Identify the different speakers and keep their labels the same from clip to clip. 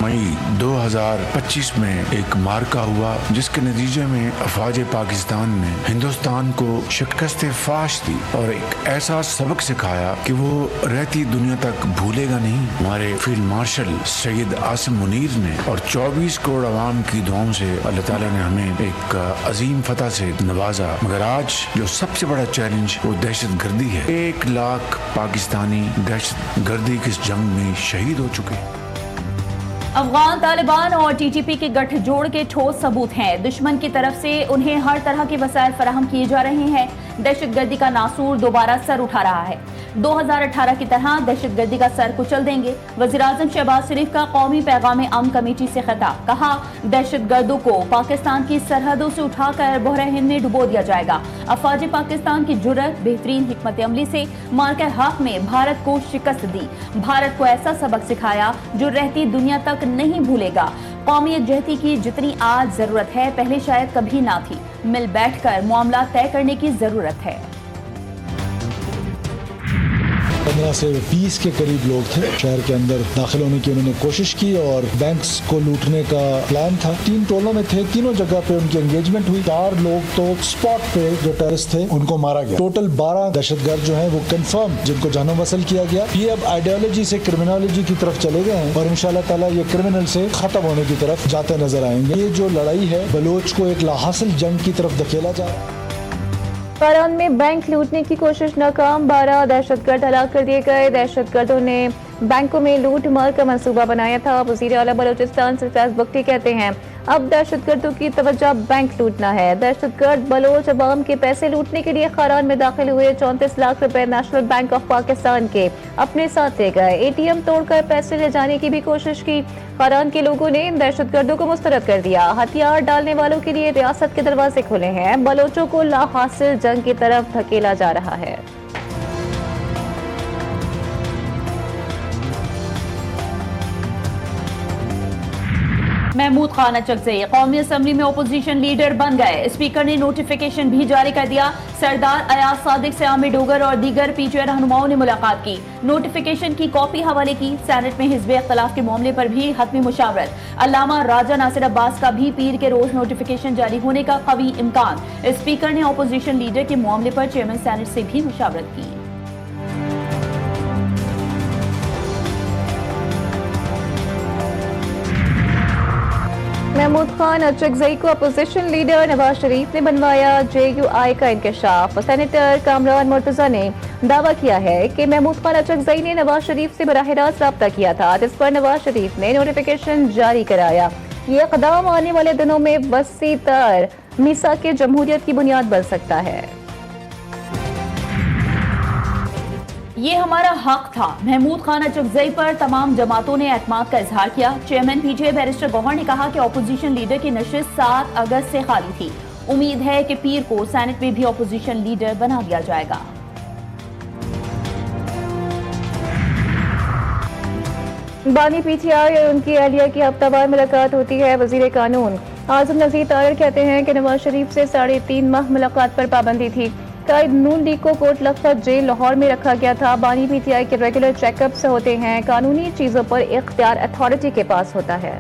Speaker 1: मई 2025 में एक मार्का हुआ जिसके नतीजे में अफवाज पाकिस्तान ने हिंदुस्तान को शिकस्त फाश दी और एक ऐसा सबक सिखाया कि वो रहती दुनिया तक भूलेगा नहीं। हमारे फील्ड मार्शल सैयद आसिम मुनीर ने और 24 करोड़ अवाम की दुआओं से अल्लाह ताला ने हमें एक अजीम फतह से नवाजा। मगर आज जो सबसे बड़ा चैलेंज वो दहशत गर्दी है। 1 लाख पाकिस्तानी दहशत गर्दी की इस जंग में शहीद हो चुके हैं।
Speaker 2: अफगान तालिबान और टीटीपी के गठजोड़ के ठोस सबूत हैं। दुश्मन की तरफ से उन्हें हर तरह के वसाइल फराहम किए जा रहे हैं। दहशतगर्दी का नासूर दोबारा सर उठा रहा है। 2018 की तरह दहशतगर्दी का सर कुचल देंगे। वज़ीर-ए-आज़म शहबाज शरीफ का कौमी पैगाम अमन कमेटी से खिताब। कहा, दहशतगर्दों को पाकिस्तान की सरहदों से उठाकर बहरे हिंद में डुबो दिया जाएगा। अफवाज पाकिस्तान की जुर्रत, बेहतरीन हिकमत अमली से मार्के हक में भारत को शिकस्त दी। भारत को ऐसा सबक सिखाया जो रहती दुनिया तक नहीं भूलेगा। कौमी यकजहती की जितनी आज जरूरत है पहले शायद कभी ना थी। मिल बैठकर मामला तय करने की जरूरत है।
Speaker 3: 15 से 20 के करीब लोग थे। शहर के अंदर दाखिल होने की उन्होंने कोशिश की और बैंक्स को लूटने का प्लान था। 3 टोलों में थे, तीनों जगह पे उनकी एंगेजमेंट हुई। 4 लोग तो स्पॉट पे जो टेररिस्ट थे उनको मारा गया। टोटल 12 दहशतगर्द जो हैं वो कंफर्म जिनको जानो वसल किया गया। ये अब आइडियोलॉजी से क्रिमिनोलॉजी की तरफ चले गए हैं और इंशाल्लाह ताला ये क्रिमिनल से खत्म होने की तरफ जाते नजर आएंगे। ये जो लड़ाई है बलोच को एक लाहासिल जंग की तरफ धकेला जा रहा है।
Speaker 2: फरहान में बैंक लूटने की कोशिश नाकाम। 12 दहशतगर्द हलाक कर दिए गए। दहशतगर्दों ने बैंकों में लूट मार का मंसूबा बनाया था। वज़ीर आला बलोचिस्तान सरफराज बख्ती कहते हैं, अब दहशतगर्दों की तवज्जो बैंक लूटना है। दहशतगर्द बलोच अवाम के पैसे लूटने के लिए खरान में दाखिल हुए। 34 लाख रुपए नेशनल बैंक ऑफ पाकिस्तान के अपने साथ ले गए। एटीएम तोड़कर पैसे ले जाने की भी कोशिश की। खरान के लोगों ने दहशतगर्दों को मुस्तरद कर दिया। हथियार डालने वालों के लिए रियासत के दरवाजे खुले हैं। बलोचों को लाहासिल जंग की तरफ धकेला जा रहा है। महमूद खान अचकज़ई कौमी असम्बली में अपोजिशन लीडर बन गए। स्पीकर ने नोटिफिकेशन भी जारी कर दिया। सरदार अयाज सादिक से आमिर डोगर और दीगर पीटीआई रहनुमाओं ने मुलाकात की। नोटिफिकेशन की कॉपी हवाले की। सेनेट में हिज़्ब इख्तिलाफ के मामले पर भी हतमी मुशावरत। अल्लामा राजा नासिर अब्बास का भी पीर के रोज नोटिफिकेशन जारी होने का कवी इम्कान। स्पीकर ने अपोजिशन लीडर के मामले पर चेयरमैन सेनेट से भी मुशावरत की। महमूद खान अचकज़ई को अपोजिशन लीडर नवाज शरीफ ने बनवाया। JUI का इंकशाफ। सेनेटर कामरान मुर्तजा ने दावा किया है कि महमूद खान अचकज़ई ने नवाज शरीफ से बराह रास्त रब्ता किया था, जिस पर नवाज शरीफ ने नोटिफिकेशन जारी कराया। ये इक़दाम आने वाले दिनों में वसी तर मीसाक जमहूरियत की बुनियाद बन सकता है। ये हमारा हक था। महमूद खान अचकज़ई पर तमाम जमातों ने एतमाद का इजहार किया। चेयरमैन पीटीआई बैरिस्टर गौहर ने कहा कि अपोजिशन लीडर की नशिस्त 7 अगस्त से खाली थी। उम्मीद है कि पीर को सेनेट में भी अपोजिशन लीडर बना दिया जाएगा। बानी पीटीआई और उनकी अहलिया की हफ्तावार मुलाकात होती है। वजीर कानून आजम नज़ीर तारड़ कहते हैं कि नवाज शरीफ से 3.5 माह मुलाकात पर पाबंदी थी। कायद नून लीग को कोट लखपत जेल लाहौर में रखा गया था। बानी पीटीआई के रेगुलर चेकअप्स होते हैं। कानूनी चीजों पर इख्तियार अथॉरिटी के पास होता है।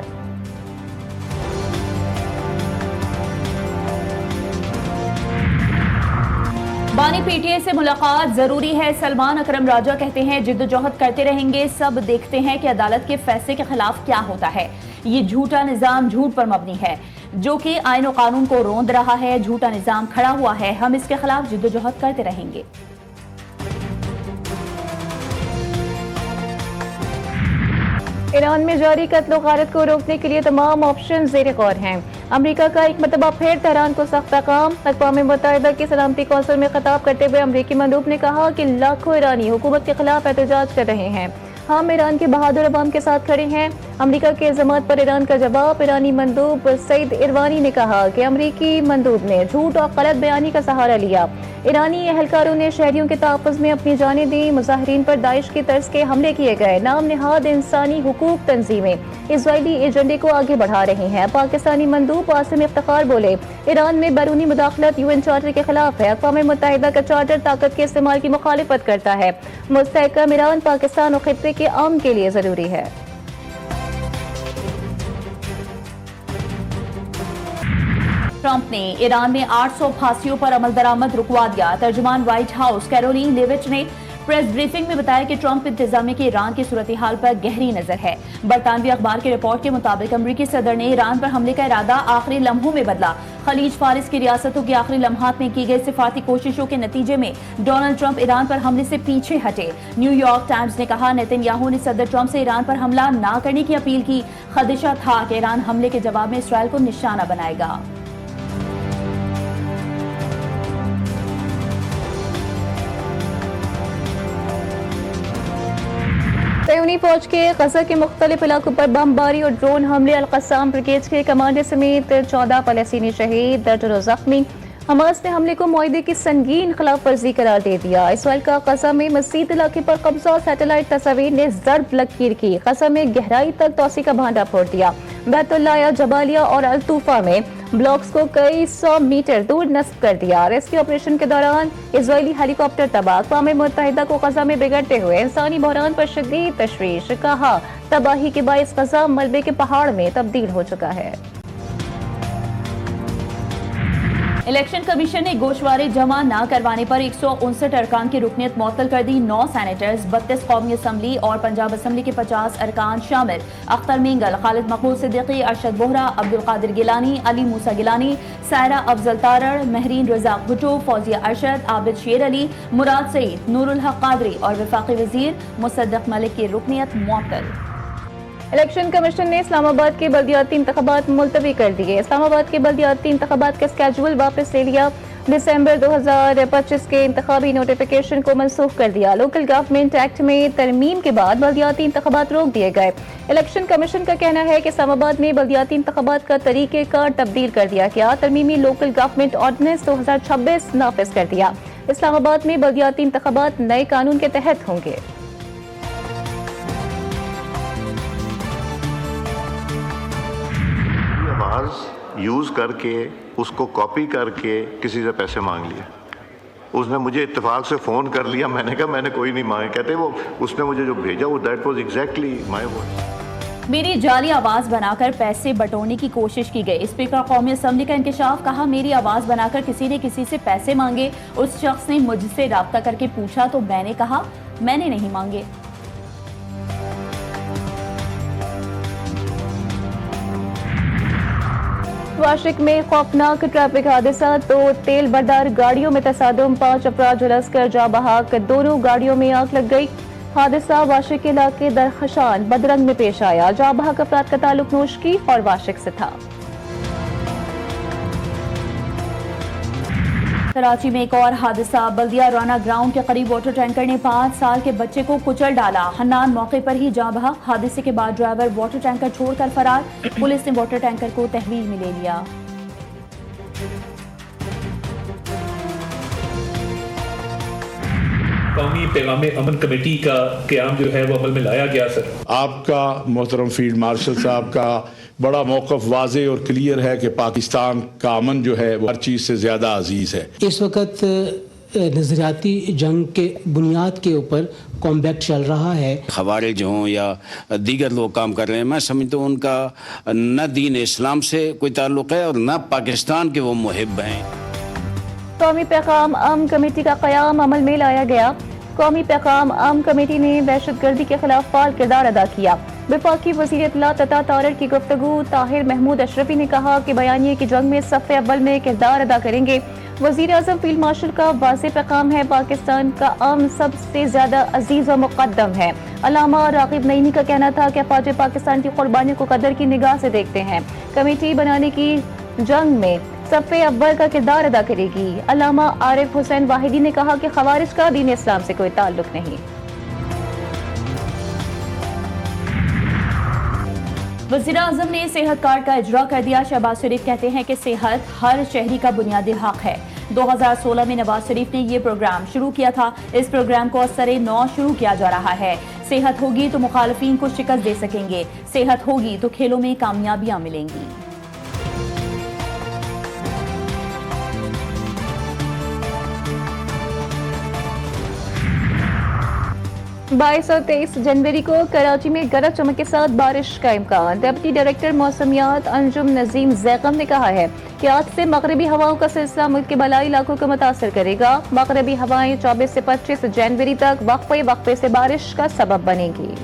Speaker 2: बानी पीटीआई से मुलाकात जरूरी है। सलमान अकरम राजा कहते हैं, जिद्दोजहद करते रहेंगे। सब देखते हैं कि अदालत के फैसले के खिलाफ क्या होता है। ये झूठा निजाम झूठ पर मबनी है जो कि आईन और कानून को रोंद रहा है। झूठा निजाम खड़ा हुआ है। हम इसके खिलाफ जिद्दोजहद करते रहेंगे। ईरान में जारी कत्ल गारत को रोकने के लिए तमाम ऑप्शन ज़ेर गौर हैं। अमेरिका का एक मरतबा फिर तेहरान को सख्त पैगाम। अक़वाम मुत्तहिदा की सलामती कौंसिल में खिताब करते हुए अमरीकी मंदूब ने कहा कि लाखों ईरानी हुकूमत के खिलाफ एहतजाज कर रहे हैं। हम ईरान के बहादुर अवाम के साथ खड़े हैं। अमेरिका के इल्ज़ामात पर ईरान का जवाब। ईरानी मंदूब सईद इरवानी ने कहा कि अमेरिकी मंदूब ने झूठ और गलत बयानी का सहारा लिया। ईरानी एहलकारों ने शहरियों के तहफ़्फ़ुज़ में अपनी जानें दी। मुज़ाहिरीन पर दाइश की तर्ज के हमले किए गए। नाम नेहाद इंसानी हुकूक तंजीमें इजरायली एजेंडे को आगे बढ़ा रही हैं। पाकिस्तानी मंदूब आसिम इफ्तिखार बोले, ईरान में बैरूनी मुदाखलत UN चार्टर के खिलाफ है। अक़वाम मुत्तहिदा का चार्टर ताकत के इस्तेमाल की मुखालिफत करता है। मुस्तहकम ईरान पाकिस्तान और खित्ते के अमन के लिए जरूरी है।
Speaker 4: ट्रंप ने ईरान में 800 फांसियों पर अमल दरामद रुकवा दिया। तर्जुमान व्हाइट हाउस कैरोलिन लेविच ने प्रेस ब्रीफिंग में बताया कि ट्रंप इंतजामिया की ईरान की सूरत हाल पर गहरी नजर है। बरतानवी अखबार की रिपोर्ट के मुताबिक अमरीकी सदर ने ईरान पर हमले का इरादा आखिरी लम्हों में बदला। खलीज फारिस की रियासतों की आखिरी लम्हात में की गई सिफारती कोशिशों के नतीजे में डोनाल्ड ट्रंप ईरान पर हमले से पीछे हटे। न्यूयॉर्क टाइम्स ने कहा, नेतन्याहू ने सदर ट्रंप से ईरान पर हमला न करने की अपील की। खदशा था कि ईरान हमले के जवाब में इसराइल को निशाना बनाएगा।
Speaker 2: ज़ियोनी फौज के गज़ा के मुख्तलिफ इलाकों पर बमबारी और ड्रोन हमले, अल-क़स्साम ब्रिगेड के कमांडर समेत 14 फ़लस्तीनी शहीद, दर्जनों ज़ख्मी। हमास ने हमले को मुआहदे की संगीन खिलाफ वर्जी करार दे दिया। इसराइल का गज़ा में मस्जिद इलाके पर कब्जा, सैटेलाइट तस्वीर ने ज़र्ब लकीर की। गज़ा में गहराई तक तोसी का भांडा फोड़ दिया। बैतुल्लाह, जबालिया और अल-तूफा में ब्लॉक्स को कई 100 मीटर दूर नस्ब कर दिया। रेस्क्यू ऑपरेशन के दौरान इजरायली हेलीकॉप्टर तबाह। अक़वाम मुत्तहिदा को गज़ा में बिगड़ते हुए इंसानी बहरान पर शदीद तशवीश। कहा, तबाही के बाइस गज़ा मलबे के पहाड़ में तब्दील हो चुका है।
Speaker 4: इलेक्शन कमीशन ने गोशवारे जमा न करवाने पर 159 अरकान की रुकनीत मुअत्तल कर दी। 9 सैनेटर्स, 32 कौमी असम्बली और पंजाब असम्बली के 50 अरकान शामिल। अख्तर मेंगल, खालिद मकबूल सिद्दीकी, अरशद बोहरा, अब्दुल कादिर गिलानी, अली मूसा गिलानी, सायरा अफजल तारड़, महरीन रजा भुट्टो, फौजिया अरशद, आबिद शेर अली, मुराद सईद, नूरुल हक कादरी और वफाकी वजीर मुसद्दक मलिक की रुकनीत मुअत्तल।
Speaker 2: इलेक्शन कमीशन ने इस्लामाबाद के बल्दियाती इंतखाबात मुलतवी कर दिए। इस्लामाबाद के बल्दियाती इंतखाबात का स्केड्यूल वापस ले लिया। दिसंबर 2025 के इंतखाबी नोटिफिकेशन को मनसूख कर दिया। लोकल गवर्नमेंट एक्ट में तरमीम के बाद बल्दियाती इंतखाबात रोक दिए गए। इलेक्शन कमीशन का कहना है कि इस्लामाबाद में बल्दियाती इंतखाबात का तरीक़ेकार तब्दील कर दिया गया। तरमीमी लोकल गवर्नमेंट ऑर्डिनेंस 2026 नाफिज कर दिया। इस्लामाबाद में बल्दियाती इंतखाबात नए कानून के तहत होंगे।
Speaker 5: यूज़ करके उसको कॉपी करके किसी से पैसे मांग लिए। उसने मुझे इत्तेफाक से फ़ोन कर लिया, मैंने कहा मैंने कोई नहीं मांगे। कहते वो उसने मुझे जो भेजा वो that was exactly my voice.
Speaker 4: मेरी जाली आवाज़ बनाकर पैसे बटोरने की कोशिश की गई। स्पीकर कौमी असम्बली का इंकशाफ। कहा, मेरी आवाज़ बनाकर किसी ने किसी से पैसे मांगे। उस शख्स ने मुझसे राब्ता करके पूछा तो मैंने कहा मैंने नहीं मांगे।
Speaker 2: वाशिक में खौफनाक ट्रैफिक हादसा, 2 तेल बरदार गाड़ियों में तसादुम, 5 अफराद झुलसकर जा बहाक। दोनों गाड़ियों में आग लग गई। हादसा वाशिक के इलाके दरखशान बदरंग में पेश आया। जा बहाक अफराद का ताल्लुक नोशकी और वाशिक से था।
Speaker 4: कराची में एक और हादसा। बल्दिया राना ग्राउंड के करीब वाटर टैंकर ने 5 साल के बच्चे को कुचल डाला। हन्नान मौके पर ही जा बहा। हादसे के बाद ड्राइवर वाटर टैंकर छोड़कर फरार। पुलिस ने वाटर टैंकर को तहवील में ले लिया।
Speaker 6: कौमी पैगाम अमन कमेटी का क़याम जो है वो अमल में लाया गया। सर,
Speaker 7: आपका मोहतरम फील्ड मार्शल साहब का बड़ा मौक़िफ़ वाज़े और क्लियर है कि पाकिस्तान का अमन जो है वो हर चीज़ से ज़्यादा अजीज़ है।
Speaker 8: इस वक्त नज़रियाती जंग के बुनियाद के ऊपर कॉम्बैट चल रहा है। खवारिज हों या दीगर लोग काम कर रहे हैं, मैं समझता हूँ उनका न दीन इस्लाम से कोई ताल्लुक़ है और न पाकिस्तान के वो मुहिब हैं।
Speaker 2: कौमी पैगाम अमन कमेटी का क़याम अमल में लाया गया। कौमी पैगाम अमन कमेटी ने दहशतगर्दी के खिलाफ फाल किरदार अदा किया। वफाकी वज़ीर इत्तला तथा तारड़ की गुफ्तगू। ताहिर महमूद अशरफी ने कहा कि बयानिए की जंग में सफ़े अव्वल में किरदार अदा करेंगे। वज़ीर आज़म फील्ड मार्शल का वाज़ेह पैगाम है, पाकिस्तान का अमन सबसे ज़्यादा अजीज़ व मुक़द्दम है। अल्लामा राग़िब नईमी का कहना था कि फ़ौज पाकिस्तान की क़ुर्बानी को कदर की निगाह से देखते हैं। कमेटी बनाने की जंग में सफ़े अव्वल का किरदार अदा करेगी। अल्लामा आरिफ हुसैन वाहिदी ने कहा कि खवारिज का दीन इस्लाम से कोई ताल्लुक नहीं।
Speaker 4: वज़ीर आज़म ने सेहत कार्ड का इजरा कर दिया। शहबाज शरीफ कहते हैं कि सेहत हर शहरी का बुनियादी हक है। 2016 में नवाज शरीफ ने ये प्रोग्राम शुरू किया था। इस प्रोग्राम को असरे नौ शुरू किया जा रहा है। सेहत होगी तो मुखालिफिन को शिकस्त दे सकेंगे। सेहत होगी तो खेलों में कामयाबियां मिलेंगी।
Speaker 2: 22 और 23 जनवरी को कराची में गरज चमक के साथ बारिश का इम्कान। डिप्टी डायरेक्टर मौसमियात अंजुम नजीम जैगम ने कहा है कि आज से मगरबी हवाओं का सिलसिला मुल्क के बलाई इलाकों को मुतासर करेगा। मगरबी हवाएं 24 से 25 जनवरी तक वक्फे वक्फे से बारिश का सबब बनेगी।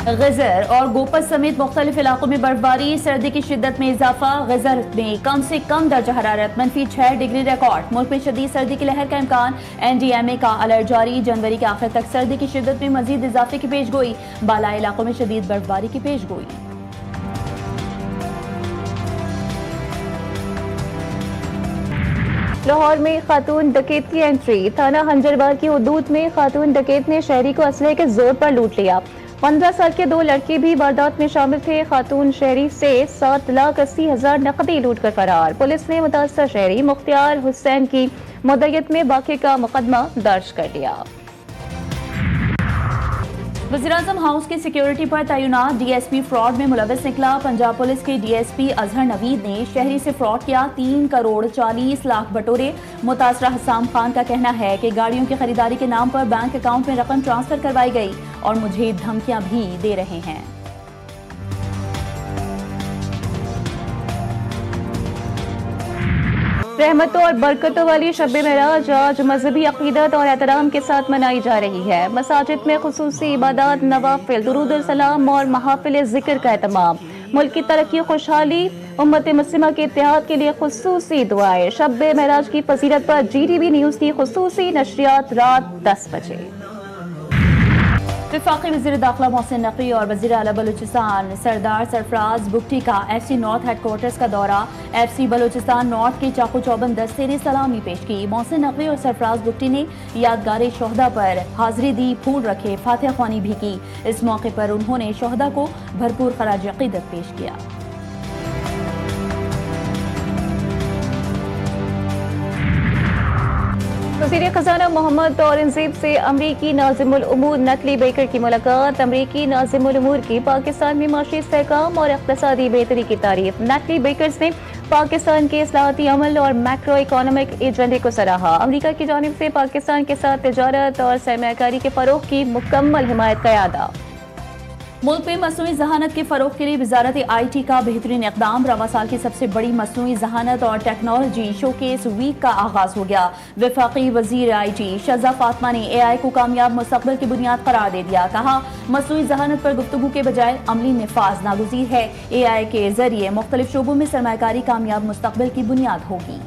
Speaker 4: गजर और गोपत समेत मुख्तलिफ इलाकों में बर्फबारी, सर्दी की शिद्दत में इजाफा। गजर में कम से कम दर्जा हरारत -6 डिग्री रिकॉर्ड। मुल्क में शदीद सर्दी की लहर का इम्कान। NDMA का अलर्ट जारी। जनवरी के आखिर तक सर्दी की शिद्दत में मजीद इजाफे की पेशगोई। बालाई इलाकों में शदीद बर्फबारी की पेशगोई।
Speaker 2: लाहौर में खातून डकैत की एंट्री। थाना हंजरबार की हदूद में खातून डकैत ने शहरी को असलहे के जोर पर लूट लिया। 15 साल के 2 लड़के भी वारदात में शामिल थे। खातून शहरी से 7,80,000 नकदी लूट कर फरार। पुलिस ने मुतासर शहरी मुख्तियार हुसैन की मुद्दत में वाक़े का मुकदमा दर्ज कर लिया।
Speaker 4: वज़ीर-ए-आज़म हाउस की सिक्योरिटी पर तैनात DSP फ्रॉड में मुलविस निकला। पंजाब पुलिस के DSP अजहर नवीद ने शहरी से फ्रॉड किया। 3 करोड़ 40 लाख बटोरे। मुतासरा हसाम खान का कहना है कि गाड़ियों की खरीदारी के नाम पर बैंक अकाउंट में रकम ट्रांसफर करवाई गई और मुझे धमकियां भी दे रहे हैं।
Speaker 2: रहमतों और बरकतों वाली शब-ए मेराज आज मजहबी अकीदत और एहतराम के साथ मनाई जा रही है। मसाजिद में खुसूसी इबादत, नवाफिल, दुरूद सलाम और महाफिल जिक्र का एहतमाम। मुल्क की तरक्की, खुशहाली, उम्मत मुस्लिमा के इत्तेहाद के लिए खुसूसी दुआएं। शब-ए मेराज की फजीलत पर GTV न्यूज़ की खुसूसी नशरियात रात 10 बजे।
Speaker 4: वफाकी वज़ीर दाखिला मोहसिन नकवी और वज़ीर आला बलूचिस्तान सरदार सरफराज बुगटी का FC नॉर्थ हेडक्वार्टर्स का दौरा। FC बलूचिस्तान नॉर्थ के चाकू चौबंद दस्ते ने सलामी पेश की। मोहसिन नकवी और सरफराज बुगटी ने यादगार शोहदा पर हाजिरी दी, फूल रखे, फातिहा ख्वानी भी की। इस मौके पर उन्होंने शोहदा को भरपूर खराज अकीदत पेश किया।
Speaker 2: वज़ीर खजाना मोहम्मद औरंगज़ेब से अमरीकी नाज़िमुल उमूर नटली बेकर की मुलाकात। अमरीकी नाज़िमुल उमूर की पाकिस्तान में माशी इस्तेहकाम और इक़्तिसादी बेहतरी की तारीफ। नटली बेकर्स ने पाकिस्तान के इस्लाहाती अमल और मैक्रो इकोनॉमिक एजेंडे को सराहा। अमरीका की जानिब से पाकिस्तान के साथ तिजारत और सरमायाकारी के फ़रोग़ की मुकम्मल हिमायत का इरादा।
Speaker 4: मुल्क में मसनूई ज़हानत के फ़रोग़ के लिए वज़ारत IT का बेहतरीन इक़दाम। रवा साल की सबसे बड़ी मसनूई ज़हानत और टेक्नोलॉजी शोकेस वीक का आगाज़ हो गया। वफाकी वज़ीर IT शज़ा फातिमा ने AI को कामयाब मुस्तक़बिल की बुनियाद करार दे दिया। कहा, मसनूई ज़हानत पर गुफ्तगू के बजाय अमली निफाज नागुज़ीर है। AI के ज़रिए मुख्तलिफ शोबों में सरमायाकारी कामयाब मुस्तक़बिल की बुनियाद होगी।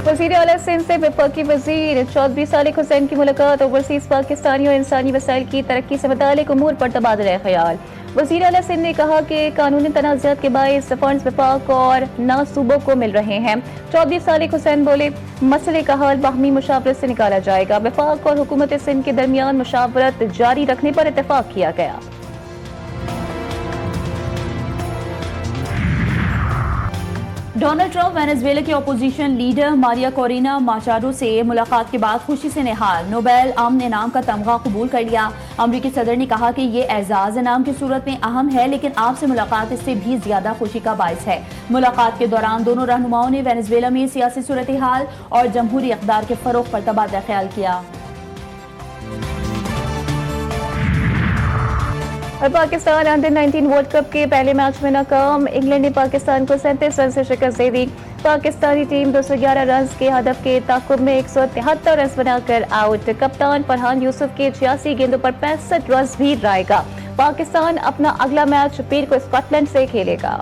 Speaker 2: वज़ीर आला सिंध से वफाकी वज़ीर चौधरी सालिक हुसैन की मुलाकात। ओवरसीज़ पाकिस्तानी और इंसानी वसाइल की तरक्की से मुताल्लिक़ उमूर पर तबादला ख़याल। वज़ीर आला सिंध ने कहा कि कानूनी तनाज़ात के बाइस फंड्स वफाक और ना सूबों को मिल रहे हैं। चौधरी सालिक हुसैन बोले, मसले का हल बाहमी मुशावरत से निकाला जाएगा। वफाक और हुकूमत सिंध के दरमियान मुशावरत जारी रखने पर इत्तेफाक किया गया।
Speaker 4: डोनाल्ड ट्रंप वेनेजुएला के अपोजिशन लीडर मारिया कोरिना माचाडो से मुलाकात के बाद खुशी से निहाल। नोबेल अमन इनाम का तमगा कबूल कर लिया। अमरीकी सदर ने कहा कि ये एजाज इनाम की सूरत में अहम है, लेकिन आपसे मुलाकात इससे भी ज्यादा खुशी का बायस है। मुलाकात के दौरान दोनों रहनुमाओं ने वेनेजुएला में सियासी सूरत हाल और जमहूरी इक़्तिदार के फरोग पर तबादला ख्याल किया।
Speaker 2: और पाकिस्तान अंडर-19 वर्ल्ड कप के पहले मैच में नाकाम। इंग्लैंड ने पाकिस्तान को 37 रन से शिकस्त दे दी। पाकिस्तानी टीम 211 रन के हदफ के ताक़ुब में 173 रन बनाकर आउट। कप्तान फरहान यूसुफ के 86 गेंदों पर 65 रन भी लाएगा। पाकिस्तान अपना अगला मैच पीर को स्कॉटलैंड से खेलेगा।